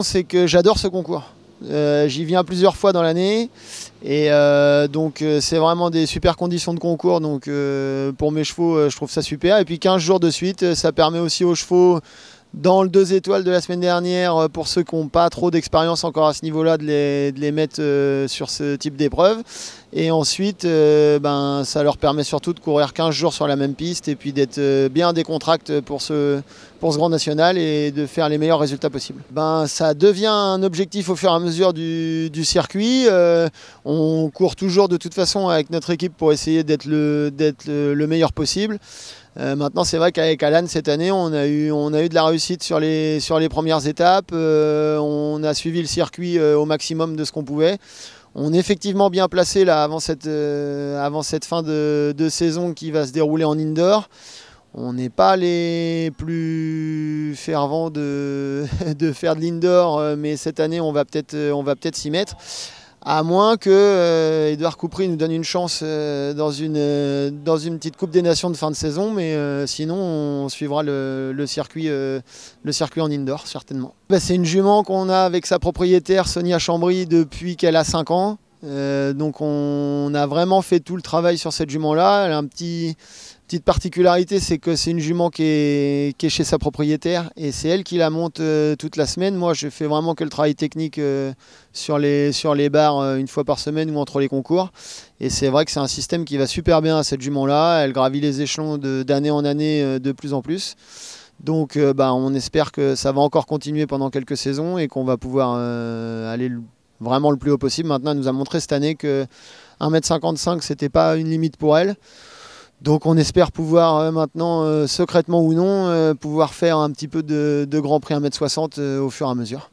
C'est que j'adore ce concours. J'y viens plusieurs fois dans l'année et donc c'est vraiment des super conditions de concours. Donc pour mes chevaux, je trouve ça super. Et puis 15 jours de suite, ça permet aussi aux chevaux, dans le 2 étoiles de la semaine dernière, pour ceux qui n'ont pas trop d'expérience encore à ce niveau-là, de les mettre sur ce type d'épreuve. Et ensuite, ça leur permet surtout de courir 15 jours sur la même piste et puis d'être bien décontracté pour ce Grand National et de faire les meilleurs résultats possibles. Ça devient un objectif au fur et à mesure du circuit. On court toujours de toute façon avec notre équipe pour essayer d'être le meilleur possible. Maintenant, c'est vrai qu'avec Alan, cette année, on a eu de la réussite sur les premières étapes. On a suivi le circuit au maximum de ce qu'on pouvait. On est effectivement bien placé là, avant cette fin de saison qui va se dérouler en indoor. On n'est pas les plus fervents de faire de l'indoor, mais cette année, on va peut-être s'y mettre. À moins que Édouard Coupry nous donne une chance dans une petite Coupe des Nations de fin de saison, mais sinon on suivra le circuit en indoor certainement. C'est une jument qu'on a avec sa propriétaire Sonia Chambry depuis qu'elle a 5 ans. Donc on a vraiment fait tout le travail sur cette jument-là. Elle a petite particularité, c'est que c'est une jument qui est chez sa propriétaire et c'est elle qui la monte toute la semaine. Moi, je fais vraiment que le travail technique sur les barres une fois par semaine ou entre les concours. Et c'est vrai que c'est un système qui va super bien à cette jument-là. Elle gravit les échelons d'année en année de plus en plus. Donc on espère que ça va encore continuer pendant quelques saisons et qu'on va pouvoir aller vraiment le plus haut possible. Maintenant, elle nous a montré cette année que 1,55 m, c'était pas une limite pour elle. Donc on espère pouvoir maintenant, secrètement ou non, pouvoir faire un petit peu de Grand Prix 1,60 m au fur et à mesure.